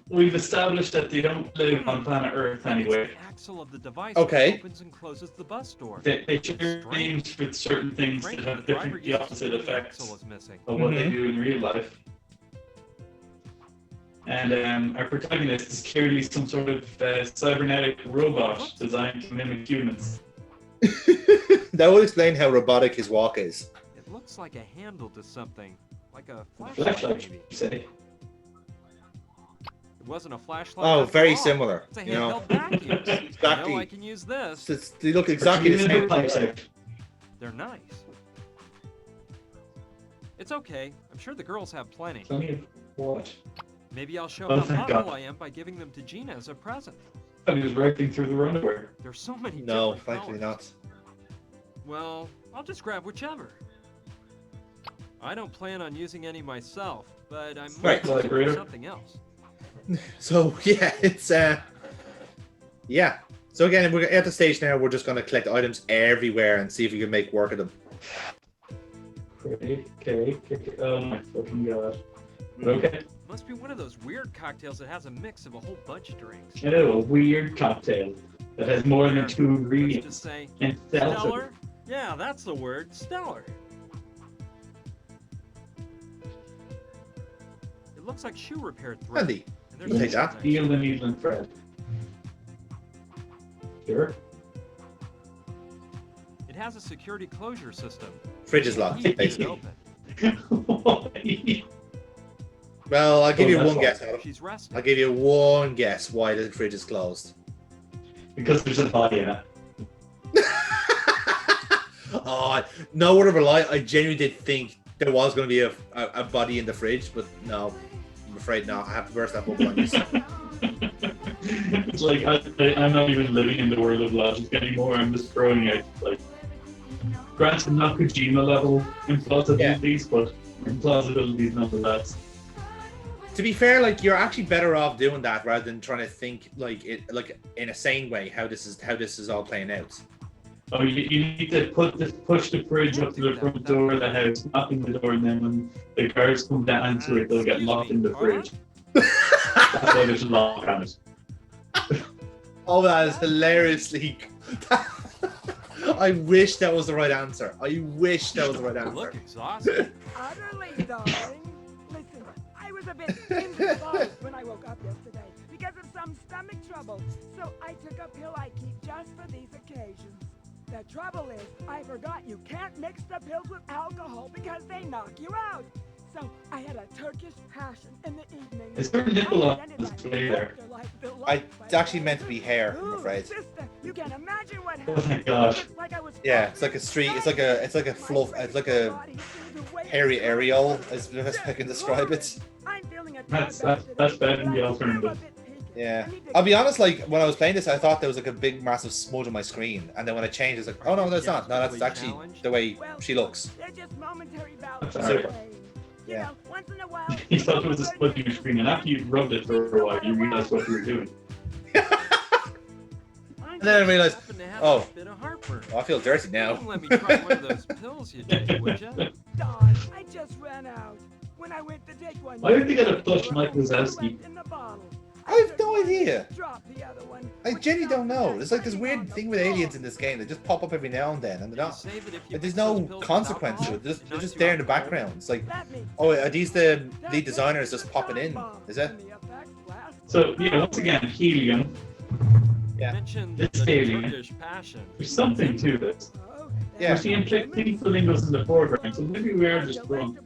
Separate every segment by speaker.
Speaker 1: we've established that they don't live on planet Earth anyway.
Speaker 2: The axle of the device
Speaker 3: Okay.
Speaker 2: opens and closes the bus door.
Speaker 1: They share names with certain things that have different, the opposite effects of what they do in real life. And our protagonist is clearly some sort of cybernetic robot designed to mimic humans.
Speaker 3: That would explain how robotic his walk is.
Speaker 2: It looks like a handle to something, like a
Speaker 1: Flashlight,
Speaker 2: flashlight maybe.
Speaker 1: you say?
Speaker 2: It wasn't a flashlight.
Speaker 3: Oh,
Speaker 2: after
Speaker 3: very
Speaker 2: all.
Speaker 3: similar.
Speaker 2: It's a
Speaker 3: You know,
Speaker 2: handheld vacuum.
Speaker 3: exactly.
Speaker 2: I know I can use this.
Speaker 3: They look exactly the same.
Speaker 2: They're nice. It's okay. I'm sure the girls have plenty.
Speaker 1: Tell me what?
Speaker 2: Maybe I'll show
Speaker 1: Oh,
Speaker 2: how
Speaker 1: thank
Speaker 2: thoughtful
Speaker 1: God.
Speaker 2: I am by giving them to Gina as a present.
Speaker 1: I was writing through the Runaway.
Speaker 2: There's so many
Speaker 3: No,
Speaker 2: different
Speaker 3: thankfully
Speaker 2: colors.
Speaker 3: not.
Speaker 2: Well, I'll just grab whichever. I don't plan on using any myself, but I might
Speaker 3: Right.
Speaker 2: consider something else.
Speaker 3: So yeah, it's yeah. So again, we're at the stage now. We're just going to collect items everywhere and see if we can make work of them.
Speaker 1: Okay. Oh my fucking god. Okay.
Speaker 2: Must be one of those weird cocktails that has a mix of a whole bunch of drinks.
Speaker 1: A weird cocktail that has more than 2
Speaker 2: Let's
Speaker 1: ingredients.
Speaker 2: just say
Speaker 1: And seltzer.
Speaker 2: stellar. Yeah, that's the word, stellar. It looks like shoe repair thread.
Speaker 3: Handy.
Speaker 2: And there's
Speaker 3: We'll take
Speaker 2: some
Speaker 3: that.
Speaker 2: next.
Speaker 1: Steel the needle and thread. Sure.
Speaker 2: It has a security closure system.
Speaker 3: Fridge is locked,
Speaker 2: Keep it
Speaker 3: basically.
Speaker 2: open.
Speaker 3: Well, I'll give you
Speaker 1: Well,
Speaker 3: one guess, Adam.
Speaker 2: She's resting.
Speaker 3: I'll give you one guess why the fridge is closed.
Speaker 1: Because there's a body in it.
Speaker 3: Oh, no word of a lie. I genuinely did think there was going to be a body in the fridge, but no, I'm afraid not. I have to burst that bubble on this.
Speaker 1: It's like I'm not even living in the world of logic anymore. I'm just throwing out like, granted, not Kojima level implausibilities, but implausibilities nonetheless.
Speaker 3: To be fair, like you're actually better off doing that rather than trying to think like in a sane way how this is all playing out.
Speaker 1: Oh, you need to push the fridge up to the front door of the house, knock on the door, and then when the guards come down to it, they'll get locked in the fridge. That's why there's a lock on it.
Speaker 3: Oh, that is hilariously. I wish that was the right answer. I wish that was the right
Speaker 2: You
Speaker 3: answer.
Speaker 2: look exhausted.
Speaker 4: Utterly, darling. Listen, I was a bit indisposed when I woke up yesterday because of some stomach trouble. So I took a pill I keep just for these occasions. The trouble is, I forgot you can't mix the pills with alcohol because they knock you out. So I had a Turkish passion in the evening.
Speaker 1: Is there a nipple on display there?
Speaker 3: It's actually meant to be hair, I'm afraid.
Speaker 4: Sister, you can imagine what
Speaker 1: Oh my
Speaker 4: happened.
Speaker 1: gosh.
Speaker 4: It's like I was
Speaker 3: Yeah, it's like a street. It's like a fluff. It's like a hairy areole, as best I can describe it.
Speaker 4: I'm feeling a
Speaker 1: That's better than the alternative.
Speaker 3: Yeah, I'll be honest. Like when I was playing this, I thought there was like a big, massive smudge on my screen, and then when I changed, it's like, oh no, that's not. No, that's actually the way she looks.
Speaker 4: They're just momentary bouts
Speaker 1: That's
Speaker 4: of
Speaker 1: alright.
Speaker 4: pain. You
Speaker 3: Yeah.
Speaker 4: know, once in a while.
Speaker 1: You thought it was a split on your screen, and after you rubbed it for a while, you realized what you were doing.
Speaker 2: And
Speaker 3: then I realized, oh.
Speaker 2: A bit of heartburn.
Speaker 3: Oh, I feel dirty now.
Speaker 2: Let me try one of those pills you take, would you?
Speaker 4: Don, I just ran out. When I went to take one.
Speaker 1: Why did they get a flush Mike Wazowski?
Speaker 4: In the bottle.
Speaker 3: I have no idea.
Speaker 4: Dropped the other one.
Speaker 3: I genuinely don't know. There's like this weird thing with aliens in this game. They just pop up every now and then, and they're not.
Speaker 2: Say that if you
Speaker 3: Like, there's
Speaker 2: mix
Speaker 3: no
Speaker 2: those pills with
Speaker 3: consequence to
Speaker 2: alcohol,
Speaker 3: it. They're just,
Speaker 2: it
Speaker 3: they're
Speaker 2: knocks
Speaker 3: just
Speaker 2: you
Speaker 3: there
Speaker 2: out
Speaker 3: in the
Speaker 2: cold.
Speaker 3: background. It's like,
Speaker 4: That means
Speaker 3: oh, are these the lead designers just popping in? Is it?
Speaker 1: So, yeah, once again, helium.
Speaker 3: Yeah.
Speaker 2: Mention
Speaker 1: It's
Speaker 2: the
Speaker 1: alien.
Speaker 2: Turkish passion.
Speaker 1: There's something to this.
Speaker 3: Yeah.
Speaker 1: We're seeing pink flamingos in the foreground, so maybe we are just wrong.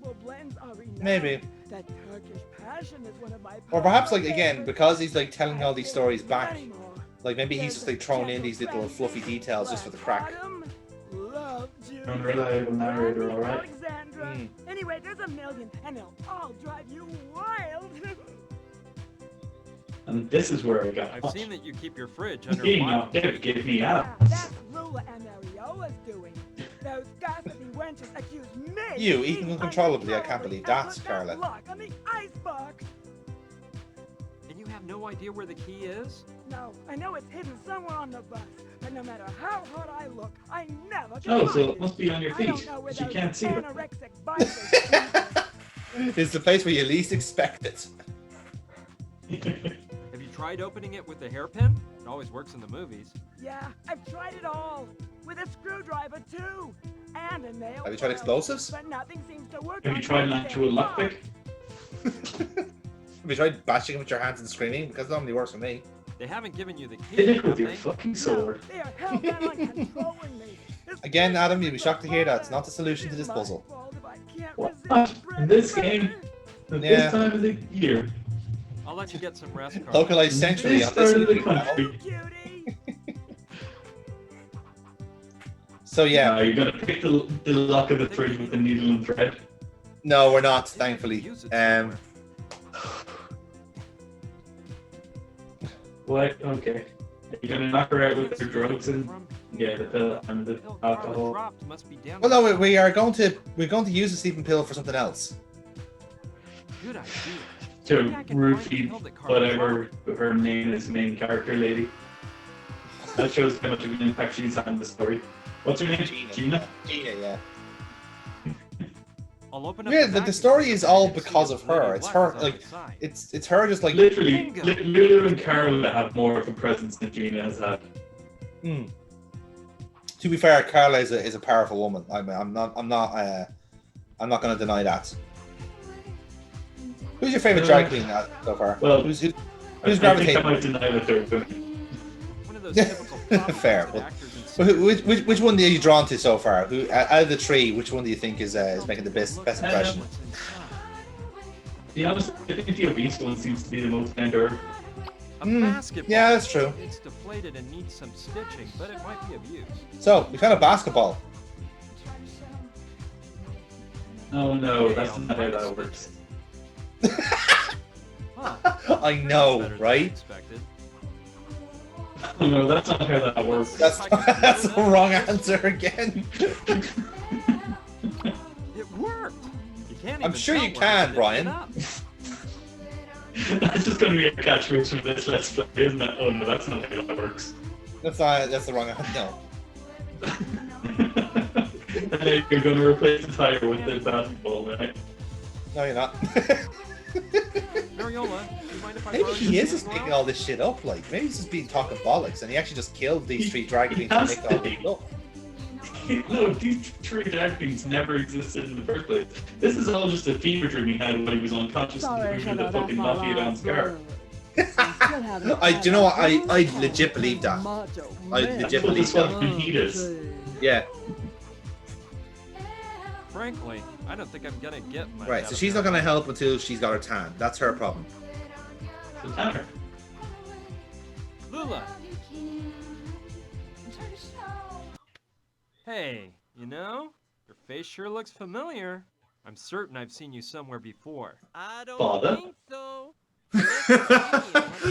Speaker 3: Maybe.
Speaker 4: That Turkish passion is one of my
Speaker 3: Or perhaps, like,
Speaker 4: personal
Speaker 3: again, because he's, like, telling all these stories back,
Speaker 4: anymore.
Speaker 3: like, maybe he's just, like, throwing in these little fluffy details just for the crack.
Speaker 4: Love you.
Speaker 1: Unreliable narrator, alright.
Speaker 4: Alexandra.
Speaker 3: Hmm.
Speaker 4: Anyway, there's a million, and they'll all drive you wild.
Speaker 1: And this is where I got
Speaker 2: I've
Speaker 1: hot.
Speaker 2: seen that you keep your fridge under
Speaker 1: Being
Speaker 2: lock.
Speaker 1: out there give me out.
Speaker 4: Yeah, that's Lula and Ariola's doing. Those gossipy wenches accuse me.
Speaker 3: You
Speaker 4: of
Speaker 3: eating
Speaker 4: being
Speaker 3: uncontrollably, I can't believe that,
Speaker 4: put
Speaker 3: Carla.
Speaker 4: lock on the icebox.
Speaker 2: And you have no idea where the key is?
Speaker 4: No, I know it's hidden somewhere on the bus, but no matter how hard I look, I never can
Speaker 1: Oh,
Speaker 4: find
Speaker 1: so
Speaker 4: it.
Speaker 1: it must be on your
Speaker 4: I don't
Speaker 1: feet.
Speaker 4: know where
Speaker 1: But you
Speaker 4: those
Speaker 1: can't see it.
Speaker 4: anorexic bikers
Speaker 3: It's the place where you least expect it.
Speaker 2: Have you tried opening it with a hairpin? It always works in the movies.
Speaker 4: Yeah, I've tried it all. With a screwdriver, too. And a nail
Speaker 3: Have you tried
Speaker 4: file.
Speaker 3: explosives?
Speaker 4: But nothing seems to work.
Speaker 1: Have you
Speaker 4: on
Speaker 1: tried an
Speaker 4: this
Speaker 1: actual
Speaker 4: thing.
Speaker 1: lockpick?
Speaker 3: Have you tried bashing him with your hands and screaming? Because it normally works for me.
Speaker 2: They haven't given you the key,
Speaker 1: Hit it
Speaker 2: have
Speaker 1: with your
Speaker 2: they?
Speaker 1: fucking
Speaker 4: No,
Speaker 1: sword.
Speaker 4: they are hell-bent on controlling me. This
Speaker 3: Again,
Speaker 4: place
Speaker 3: Adam,
Speaker 4: is
Speaker 3: you'll be shocked to hear that's
Speaker 4: fire.
Speaker 3: not the solution to this
Speaker 4: It's my
Speaker 3: puzzle.
Speaker 4: fault if I can't
Speaker 1: What?
Speaker 4: resist
Speaker 1: In this
Speaker 4: bread and
Speaker 1: game?
Speaker 4: butter.
Speaker 1: At
Speaker 3: Yeah.
Speaker 1: this time of the year.
Speaker 2: I'll let you get some rest, Carl.
Speaker 3: Localized centrally
Speaker 1: This
Speaker 3: on this
Speaker 1: part of the
Speaker 3: YouTube channel.
Speaker 1: country.
Speaker 4: Cutie.
Speaker 3: So yeah,
Speaker 1: You're gonna pick the lock of the fridge with the needle and thread.
Speaker 3: no, we're not,
Speaker 2: I think I could
Speaker 3: thankfully.
Speaker 2: use it somewhere.
Speaker 1: What? Okay. You're gonna knock her out with the drugs and
Speaker 2: From
Speaker 1: yeah, the pill and the
Speaker 2: pill Carla
Speaker 1: alcohol.
Speaker 2: dropped must be down
Speaker 3: Well, no,
Speaker 2: there.
Speaker 3: we're going to use the sleeping pill for something else.
Speaker 2: Good idea.
Speaker 1: To
Speaker 2: Maybe I can find the
Speaker 1: roofie
Speaker 2: pill that Carla
Speaker 1: whatever her name is, main character lady. That shows how much of an impact she's had in the story. What's her name? Gina?
Speaker 3: Gina, yeah.
Speaker 2: I'll open up
Speaker 3: Yeah,
Speaker 2: the
Speaker 3: the
Speaker 2: vacuum
Speaker 3: story is all
Speaker 2: and see
Speaker 3: because
Speaker 2: if
Speaker 3: of her.
Speaker 2: Lady
Speaker 3: It's
Speaker 2: Luck
Speaker 3: her,
Speaker 2: is on
Speaker 3: like,
Speaker 2: my side.
Speaker 3: it's her just like.
Speaker 1: Literally,
Speaker 2: Bingo.
Speaker 1: Lulu and Carla have more of a presence than Gina has had.
Speaker 3: Mm. To be fair, Carla is a powerful woman. I'm not going to deny that. Who's your favorite drag queen so far?
Speaker 1: Well,
Speaker 3: who's
Speaker 1: I think I
Speaker 3: gravitating?
Speaker 1: might deny that they're women.
Speaker 2: One of those typical problems
Speaker 3: Fair,
Speaker 2: that
Speaker 3: but-
Speaker 2: actors and
Speaker 3: Which one are you drawn to so far? Who out of the three? Which one do you think is making the best impression?
Speaker 2: what's inside.
Speaker 1: To be honest, I think the obese one seems to be the most down to earth.
Speaker 2: A
Speaker 3: Mm,
Speaker 2: basketball.
Speaker 3: yeah, that's true.
Speaker 2: It's deflated and needs some stitching, but it might be of use.
Speaker 3: So we found a basketball.
Speaker 1: Oh no,
Speaker 2: Hey,
Speaker 1: that's
Speaker 2: I'll
Speaker 1: not how
Speaker 2: find a
Speaker 1: that works.
Speaker 2: Huh.
Speaker 3: I know,
Speaker 2: Better than I
Speaker 3: right?
Speaker 2: expected.
Speaker 1: Oh no, that's not how that works.
Speaker 3: That's that's the wrong answer again.
Speaker 2: It worked. You can't
Speaker 3: I'm
Speaker 2: even
Speaker 3: sure
Speaker 2: tell
Speaker 3: you
Speaker 2: when
Speaker 3: can,
Speaker 2: I lifted
Speaker 3: Brian.
Speaker 2: it up.
Speaker 1: That's just gonna be a catchphrase from this let's play, isn't it? Oh no, that's not how that works.
Speaker 3: That's the wrong answer. No.
Speaker 1: And then you're gonna replace the tire with the basketball, right?
Speaker 3: No, you're not.
Speaker 2: Mariola, do you mind if I
Speaker 3: Maybe
Speaker 2: borrow
Speaker 3: he
Speaker 2: your
Speaker 3: is just
Speaker 2: steering
Speaker 3: making
Speaker 2: wheel?
Speaker 3: all this shit up. Like maybe he's just been talking bollocks, and he actually just killed these three drag queens and
Speaker 1: has
Speaker 3: make all
Speaker 1: to
Speaker 3: this
Speaker 1: be.
Speaker 3: up.
Speaker 1: No, these three drag queens never existed in the first place. This is all just a fever dream he had when he was unconscious and moving the fucking mafia down Scar.
Speaker 3: Do you know what? I legit believe that. I legit
Speaker 1: What
Speaker 3: believe
Speaker 1: the
Speaker 3: that.
Speaker 1: fuck he does.
Speaker 3: Yeah.
Speaker 2: Frankly, I don't think I'm gonna get much
Speaker 3: Right.
Speaker 2: out
Speaker 3: So
Speaker 2: of
Speaker 3: she's not
Speaker 2: her.
Speaker 3: gonna help until she's got her tan. That's her problem.
Speaker 1: The tanner.
Speaker 2: Lula. Hey, you know, your face sure looks familiar. I'm certain I've seen you somewhere before.
Speaker 5: I don't
Speaker 1: Father?
Speaker 5: think so.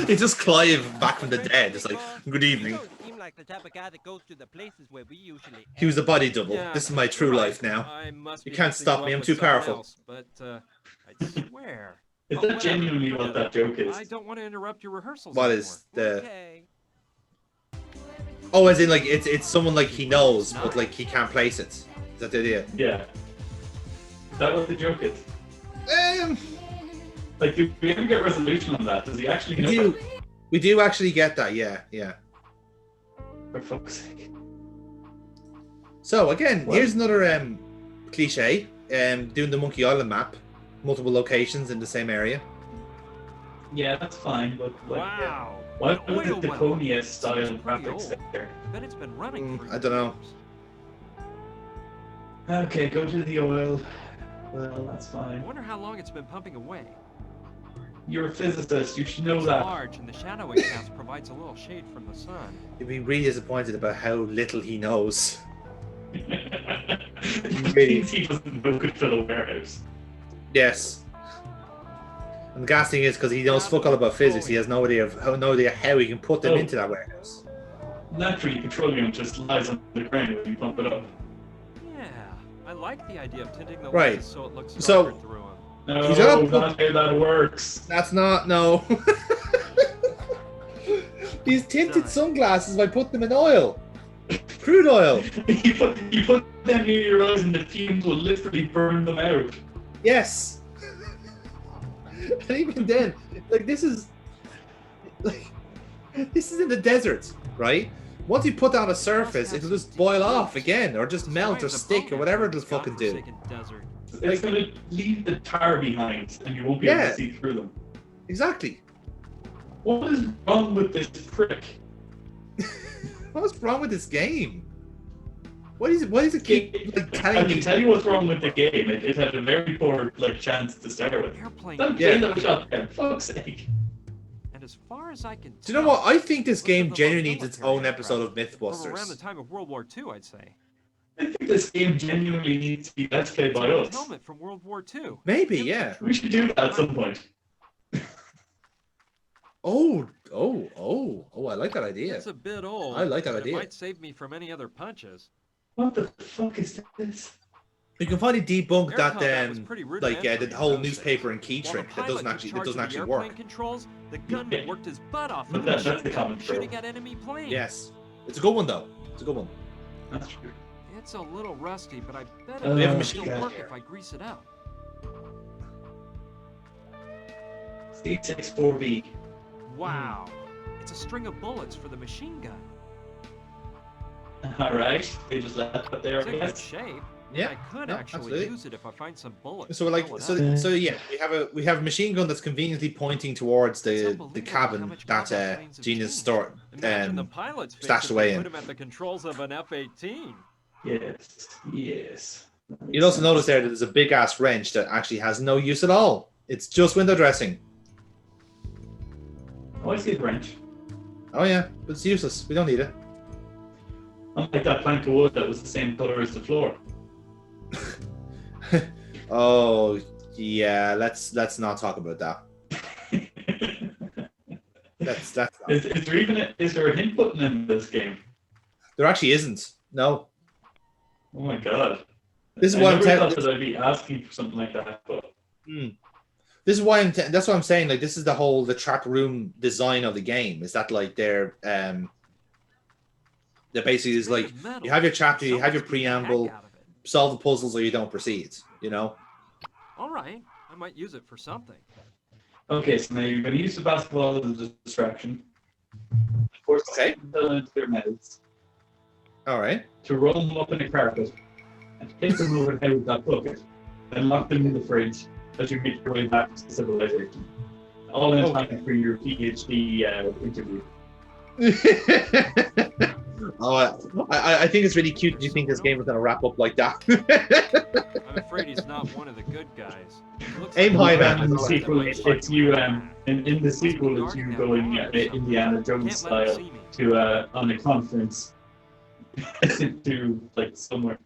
Speaker 3: It's just Clive back from the dead. It's like, good
Speaker 5: You
Speaker 3: evening.
Speaker 5: don't seem like the type of guy that goes to the places where we usually
Speaker 3: He was a body double.
Speaker 2: Yeah,
Speaker 3: This is my true
Speaker 2: right.
Speaker 3: life now.
Speaker 2: I must
Speaker 3: You
Speaker 2: be
Speaker 3: can't
Speaker 2: mixing
Speaker 3: stop
Speaker 2: you
Speaker 3: me,
Speaker 2: up
Speaker 3: I'm
Speaker 2: with
Speaker 3: too
Speaker 2: someone
Speaker 3: powerful.
Speaker 2: else, but I swear.
Speaker 1: Is
Speaker 2: Oh,
Speaker 1: that
Speaker 2: whatever.
Speaker 1: genuinely what that joke is?
Speaker 2: I don't want to interrupt your rehearsals
Speaker 3: What
Speaker 2: anymore.
Speaker 3: is the?
Speaker 5: Okay.
Speaker 3: Oh, as in like it's someone like he knows, but like he can't place it. Is that the idea?
Speaker 1: Yeah. Is that what the joke is?
Speaker 3: Um,
Speaker 1: Like, do we ever get resolution on that? Does he actually know?
Speaker 3: we do actually get that. Yeah, yeah.
Speaker 1: For fuck's sake.
Speaker 3: So again,
Speaker 1: What?
Speaker 3: here's another cliche. Doing the Monkey Island map, multiple locations in the same area.
Speaker 1: Yeah, that's fine, but like,
Speaker 2: Wow.
Speaker 1: why
Speaker 2: The
Speaker 1: was
Speaker 2: oil
Speaker 1: the
Speaker 2: well.
Speaker 1: Deconia style
Speaker 2: Seems pretty
Speaker 1: graphics
Speaker 2: old.
Speaker 1: there?
Speaker 2: Bet it's been running for
Speaker 3: I don't know.
Speaker 2: years.
Speaker 1: Okay, go to the oil. Well, that's
Speaker 2: I
Speaker 1: fine.
Speaker 2: wonder how long it's been pumping away.
Speaker 1: You're a physicist, you should know
Speaker 2: It's
Speaker 1: that.
Speaker 2: large, and the shadowing cast provides a little shade from the sun.
Speaker 3: You'd be really disappointed about how little he knows.
Speaker 1: It means he doesn't know could fill a warehouse.
Speaker 3: Yes. And the gas thing is because he knows fuck all about physics. He has no idea how he can put them
Speaker 1: Oh.
Speaker 3: into that warehouse.
Speaker 1: Naturally, petroleum just lies on the ground when you pump it up.
Speaker 2: Yeah, I like the idea of tinting the
Speaker 3: Right.
Speaker 2: lenses so it looks
Speaker 3: So-
Speaker 2: darker through them.
Speaker 1: No,
Speaker 3: He's gonna
Speaker 1: not how that works.
Speaker 3: That's not no. These tinted sunglasses by putting them in oil, crude oil.
Speaker 1: you put them near your eyes and the fumes will literally burn them out.
Speaker 3: Yes. And even then, like this is Like, this is in the desert, right? Once you put that on a surface, it'll just boil off again, or just melt or stick or whatever it'll fucking do.
Speaker 2: Desert.
Speaker 1: It's going to leave the tar behind, and you won't be able
Speaker 3: Yeah.
Speaker 1: to see through them.
Speaker 3: Exactly.
Speaker 1: What is wrong with this prick?
Speaker 3: What's wrong with this game? What is it keep like,
Speaker 1: I
Speaker 3: telling
Speaker 1: can
Speaker 3: me?
Speaker 1: tell you what's wrong with the game. It had a very poor chance to start with.
Speaker 2: Airplane.
Speaker 1: Don't
Speaker 3: Yeah.
Speaker 1: play that shotgun, fuck's sake.
Speaker 2: And as far as I can tell,
Speaker 3: Do you know what? I think this
Speaker 2: most of
Speaker 3: game
Speaker 2: them are
Speaker 3: genuinely needs its
Speaker 2: military
Speaker 3: own episode of
Speaker 2: aircraft. From around the
Speaker 3: Mythbusters.
Speaker 2: time of World War II, I'd say.
Speaker 1: I think this game genuinely needs to be let's played
Speaker 2: It's
Speaker 1: by
Speaker 2: an
Speaker 1: us.
Speaker 2: helmet from World War II.
Speaker 3: Maybe, yeah.
Speaker 1: We should do that at some point.
Speaker 3: Oh, I like that idea.
Speaker 2: It's a bit old.
Speaker 3: I like that
Speaker 2: but
Speaker 3: idea.
Speaker 2: It might save me from any other punches.
Speaker 1: What the fuck is this?
Speaker 3: You can finally debunk
Speaker 2: Air
Speaker 3: that
Speaker 2: combat was pretty rudimentary
Speaker 3: the
Speaker 2: in
Speaker 3: whole
Speaker 2: those
Speaker 3: newspaper and
Speaker 2: days.
Speaker 3: key
Speaker 2: While
Speaker 3: trick
Speaker 2: the
Speaker 3: that
Speaker 2: pilot took charge
Speaker 3: doesn't
Speaker 2: of
Speaker 3: actually
Speaker 2: the
Speaker 3: work.
Speaker 2: airplane controls, the gunman worked his butt off with
Speaker 1: That's
Speaker 2: the
Speaker 1: the
Speaker 2: machine
Speaker 1: common
Speaker 2: gun,
Speaker 1: trope.
Speaker 2: shooting at enemy planes.
Speaker 3: Yes, it's a good one though. It's a good one.
Speaker 1: That's true.
Speaker 2: It's a little rusty, but I bet
Speaker 1: We have a
Speaker 2: it'll
Speaker 3: machine
Speaker 2: still
Speaker 1: gun
Speaker 2: work
Speaker 1: here.
Speaker 2: if I grease it up.
Speaker 1: C64B.
Speaker 2: Wow. It's a string of bullets for the machine gun.
Speaker 1: Alright, they just left it there,
Speaker 2: It's
Speaker 1: I
Speaker 2: in good
Speaker 1: guess.
Speaker 2: shape.
Speaker 3: Yeah,
Speaker 2: I could
Speaker 3: no,
Speaker 2: actually
Speaker 3: absolutely.
Speaker 2: use it if I find some bullets.
Speaker 3: So
Speaker 2: to
Speaker 3: we're like,
Speaker 2: fill it
Speaker 3: so
Speaker 2: up.
Speaker 3: yeah, we have a machine gun that's conveniently pointing towards
Speaker 2: It's
Speaker 3: the
Speaker 2: unbelievable how
Speaker 3: cabin
Speaker 2: much
Speaker 3: that
Speaker 2: combat planes have
Speaker 3: Gina's
Speaker 2: changed.
Speaker 3: store
Speaker 2: Imagine the pilot's face
Speaker 3: stashed
Speaker 2: if
Speaker 3: away
Speaker 2: they
Speaker 3: in.
Speaker 2: put him at the controls of an F-18.
Speaker 1: Yes, yes. That
Speaker 3: You'll
Speaker 1: makes
Speaker 3: also
Speaker 1: sense.
Speaker 3: notice there that there's a big ass wrench that actually has no use at all. It's just window dressing.
Speaker 1: Oh, I see the wrench.
Speaker 3: Oh yeah, but it's useless. We don't need it.
Speaker 1: Unlike that plank of wood that was the same color as the floor.
Speaker 3: Oh yeah, let's not talk about that. That's
Speaker 1: Is there a hint button in this game?
Speaker 3: there actually isn't. No.
Speaker 1: Oh my god.
Speaker 3: This is
Speaker 1: I
Speaker 3: why I'm
Speaker 1: never
Speaker 3: telling.
Speaker 1: thought that I'd be asking for something like that, but
Speaker 3: This is why that's what I'm saying. Like this is the trap room design of the game. Is that like they're basically is like you have your chapter, you have your preamble, solve the puzzles, or you don't proceed. You know.
Speaker 2: All right, I might use it for something.
Speaker 1: okay, so now you're going to use the basketball as a distraction. Of course,
Speaker 3: Okay.
Speaker 1: them into their mouths,
Speaker 3: All right.
Speaker 1: to roll them up in a carpet, and to take them over the head with that bucket, and lock them in the fridge as you make your way back to civilization. All in
Speaker 3: Okay.
Speaker 1: time for your PhD interview.
Speaker 3: I think it's really cute that you think this game is going to wrap up like that.
Speaker 2: I'm afraid he's not one of the good guys. He looks
Speaker 3: Aim
Speaker 2: like
Speaker 3: high,
Speaker 2: a
Speaker 3: man.
Speaker 2: guy
Speaker 1: In the
Speaker 2: that
Speaker 1: sequel,
Speaker 2: might
Speaker 1: it's
Speaker 2: fight
Speaker 1: you.
Speaker 2: me.
Speaker 1: In the sequel, it's you going Indiana Jones
Speaker 2: Can't let him
Speaker 1: style
Speaker 2: see me.
Speaker 1: to on a conference to like somewhere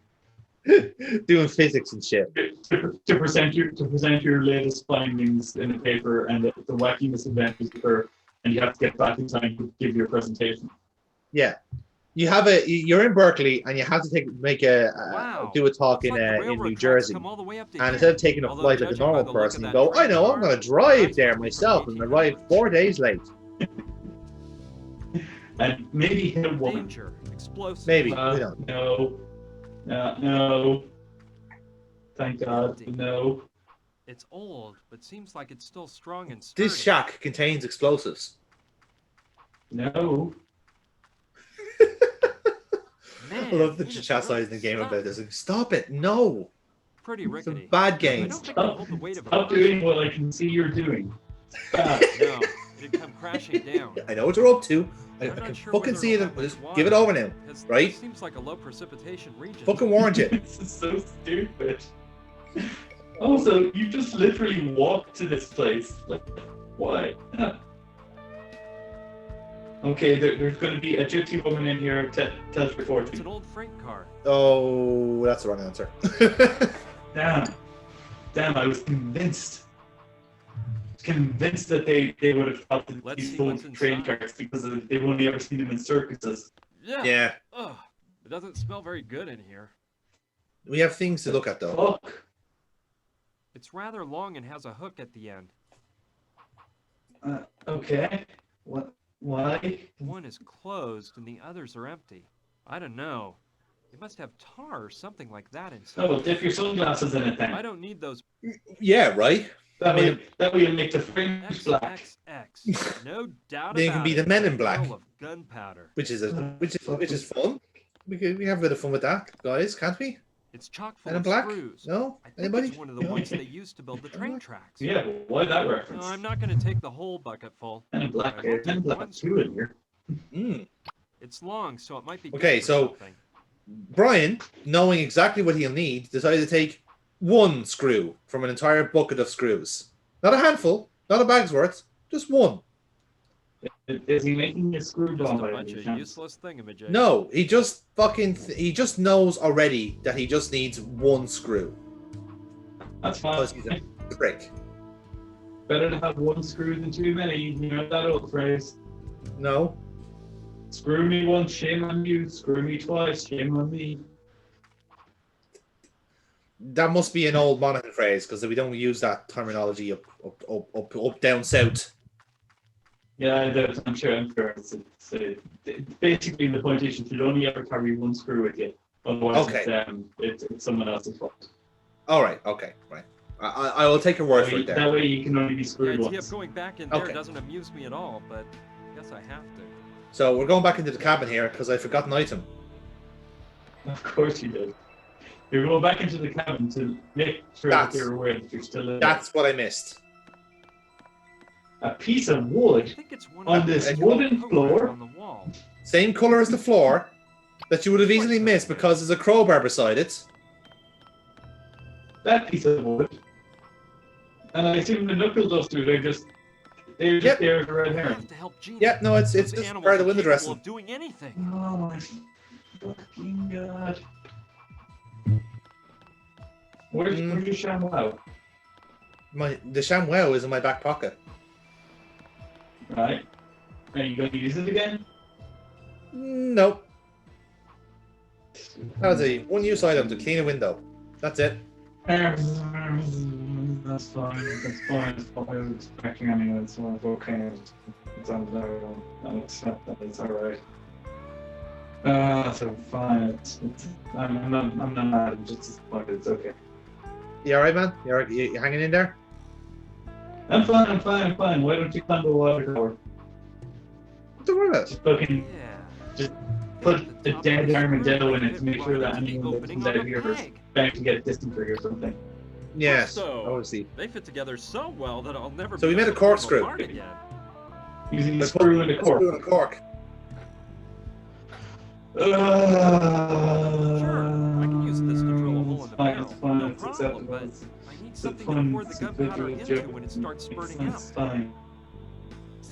Speaker 3: Doing physics and shit.
Speaker 1: to present your latest findings in a paper, and the wacky misadventures occur, and you have to get back in time to give your presentation.
Speaker 3: Yeah. You're in Berkeley and you have to
Speaker 2: Wow.
Speaker 3: do a talk
Speaker 2: Looks like the
Speaker 3: in
Speaker 2: railroad
Speaker 3: New
Speaker 2: tracks
Speaker 3: Jersey.
Speaker 2: come all the way up to
Speaker 3: And
Speaker 2: here.
Speaker 3: instead of taking a
Speaker 2: Although
Speaker 3: flight like a
Speaker 2: judging by
Speaker 3: normal
Speaker 2: the look of
Speaker 3: person, you
Speaker 2: that
Speaker 3: go, I
Speaker 2: train
Speaker 3: know, I'm
Speaker 2: car,
Speaker 3: going to drive
Speaker 2: that's
Speaker 3: there
Speaker 2: supposed to be
Speaker 3: myself
Speaker 2: from
Speaker 3: and
Speaker 2: 18
Speaker 3: arrive
Speaker 2: miles.
Speaker 3: 4 days late.
Speaker 1: And maybe hit a woman.
Speaker 2: Danger, explosive.
Speaker 3: Maybe. We don't.
Speaker 1: No. Thank God, no.
Speaker 2: It's old, but seems like it's still strong and sturdy.
Speaker 3: This shack contains explosives.
Speaker 1: No.
Speaker 2: Man,
Speaker 3: I love the
Speaker 2: he just
Speaker 3: chastising the
Speaker 2: really
Speaker 3: game
Speaker 2: stuck.
Speaker 3: about this. Like, stop it. No.
Speaker 2: Pretty
Speaker 3: It's a
Speaker 2: rickety.
Speaker 3: bad
Speaker 2: I
Speaker 3: game.
Speaker 2: don't think it'll hold the weight of a
Speaker 1: Stop
Speaker 2: person.
Speaker 1: doing what I can see you're doing. Stop.
Speaker 2: No, it'd come crashing down.
Speaker 3: I know what you're up to. I
Speaker 2: I'm not
Speaker 3: can
Speaker 2: sure
Speaker 3: fucking
Speaker 2: whether
Speaker 3: see
Speaker 2: it'll
Speaker 3: it.
Speaker 2: have much
Speaker 3: Just
Speaker 2: water,
Speaker 3: give it over now.
Speaker 2: 'cause
Speaker 3: right?
Speaker 2: This seems like a low precipitation region.
Speaker 3: Fucking warned you.
Speaker 1: This is so stupid. Also, you just literally walked to this place. Like, why? Okay, there's going to be a gypsy woman in here. Tells your
Speaker 2: It's
Speaker 1: fortune.
Speaker 2: an old freight car.
Speaker 3: Oh, that's the wrong answer.
Speaker 1: Damn! I was convinced. Convinced that they would have thought that
Speaker 2: Let's
Speaker 1: these
Speaker 2: see
Speaker 1: old
Speaker 2: what's
Speaker 1: train
Speaker 2: inside.
Speaker 1: cars because they've only ever seen them in circuses.
Speaker 2: Yeah.
Speaker 3: Yeah.
Speaker 2: Ugh, it doesn't smell very good in here.
Speaker 3: We have things to look at, though.
Speaker 1: Fuck.
Speaker 2: It's rather long and has a hook at the end.
Speaker 1: Okay. What? Why?
Speaker 2: One is closed and the others are empty. I don't know. They must have tar or something like that inside.
Speaker 1: Oh, well, dip your sunglasses in it then.
Speaker 2: I don't need those.
Speaker 3: Yeah, right?
Speaker 1: That way you make the fringe black.
Speaker 2: XXX. No doubt
Speaker 3: Then you
Speaker 2: about
Speaker 3: can be the
Speaker 2: it.
Speaker 3: Men in
Speaker 2: A
Speaker 3: Black.
Speaker 2: barrel of gunpowder.
Speaker 3: which is fun. We have a bit of fun with that, guys, can't we?
Speaker 2: It's chock full
Speaker 3: Men in
Speaker 2: of
Speaker 3: Black?
Speaker 2: screws.
Speaker 3: No?
Speaker 2: I think
Speaker 3: Anybody?
Speaker 2: it's one of the ones they used to build the train tracks.
Speaker 1: Yeah, but why that
Speaker 2: No,
Speaker 1: reference?
Speaker 2: I'm not going to take the whole bucket full.
Speaker 1: Men in Black.
Speaker 2: I will
Speaker 1: Men in
Speaker 2: take
Speaker 1: Black
Speaker 2: one
Speaker 1: 2 in here.
Speaker 3: Mm.
Speaker 2: It's long, so it might be
Speaker 3: Okay,
Speaker 2: good for
Speaker 3: so-
Speaker 2: something.
Speaker 3: Brian, knowing exactly what he'll need, decided to take one screw from an entire bucket of screws. Not a handful, not a bag's worth, just one.
Speaker 1: Is he making a screw
Speaker 2: Just a
Speaker 1: bomb by
Speaker 2: bunch
Speaker 1: any
Speaker 2: of
Speaker 1: chance?
Speaker 2: useless thingamajig.
Speaker 3: No, he just he just knows already that he just needs one screw.
Speaker 1: That's fine.
Speaker 3: Because he's a prick.
Speaker 1: Better to have one screw than too many. You know that old phrase.
Speaker 3: No.
Speaker 1: Screw me once, shame on you. Screw me twice, shame on me.
Speaker 3: That must be an old Monaghan phrase, because we don't use that terminology up down south.
Speaker 1: Yeah, I'm sure. It's basically the point is you should only ever carry one screw with you. Otherwise,
Speaker 3: Okay.
Speaker 1: it's someone else's fault.
Speaker 3: All right, okay, right. I will take your word for it there.
Speaker 1: That way you can only be
Speaker 2: The
Speaker 1: screwed
Speaker 2: idea
Speaker 1: once.
Speaker 2: of going back in there
Speaker 3: Okay.
Speaker 2: doesn't amuse me at all, but I guess I have to.
Speaker 3: So we're going back into the cabin here because I forgot an item.
Speaker 1: Of course you did. You're going back into the cabin to make sure that you're aware that you're still in there.
Speaker 3: That's what I missed.
Speaker 1: A piece of
Speaker 2: I
Speaker 1: wood
Speaker 2: think it's one
Speaker 1: on
Speaker 2: of
Speaker 1: this
Speaker 2: those
Speaker 1: wooden
Speaker 2: coat
Speaker 1: floor.
Speaker 2: on the wall.
Speaker 3: Same color as the floor that you would have easily missed because there's a crowbar beside it.
Speaker 1: That piece of wood. And I assume the knuckle duster, they're just
Speaker 3: Yep.
Speaker 1: there as a red
Speaker 2: I
Speaker 1: herring.
Speaker 2: have to help Gina.
Speaker 3: Yeah, no, it's
Speaker 2: Those
Speaker 3: just
Speaker 2: animals
Speaker 3: part of the
Speaker 2: are
Speaker 3: window
Speaker 2: capable
Speaker 3: dressing.
Speaker 2: of doing anything.
Speaker 1: Oh my fucking god. Where's your ShamWow?
Speaker 3: The ShamWow is in my back pocket.
Speaker 1: Right. Are you going to use it again?
Speaker 3: Nope. That was a one-use item to clean a window. That's it.
Speaker 1: That's fine. That's fine. It's what I was expecting anyway, so it's okay. It's on there. I'll accept that. It's alright. So fine. I'm not mad. I'm just disappointed. It's okay.
Speaker 3: You alright, man? You alright? You hanging in there?
Speaker 1: I'm fine. Why don't you climb the water tower?
Speaker 3: What the worry about?
Speaker 1: Just fucking
Speaker 2: Yeah.
Speaker 1: put a dead armadillo in it to make sure that
Speaker 2: Right up to the
Speaker 1: anyone that
Speaker 2: opening
Speaker 1: comes
Speaker 2: on
Speaker 1: out
Speaker 2: the
Speaker 1: here is
Speaker 2: peg.
Speaker 1: bound to get dysentery or something.
Speaker 3: Yes.
Speaker 2: So-
Speaker 3: Obviously.
Speaker 2: They fit together so well that I'll never
Speaker 3: So
Speaker 2: be
Speaker 3: we made
Speaker 2: able
Speaker 3: a
Speaker 2: to pull them
Speaker 3: corkscrew.
Speaker 2: apart again.
Speaker 1: Using the
Speaker 3: Let's
Speaker 1: screw and the
Speaker 3: put
Speaker 1: cork.
Speaker 3: screw in a cork.
Speaker 2: Sure, I can use this to drill a hole in the barrel.
Speaker 1: It's fine,
Speaker 2: No
Speaker 1: it's
Speaker 2: problem,
Speaker 1: acceptable.
Speaker 2: but
Speaker 1: It's
Speaker 2: I need
Speaker 1: a
Speaker 2: something
Speaker 1: fun,
Speaker 2: to pour the gunpowder
Speaker 1: individual
Speaker 2: into
Speaker 1: joke.
Speaker 2: when it starts spurting
Speaker 1: It's
Speaker 2: out.
Speaker 1: fine.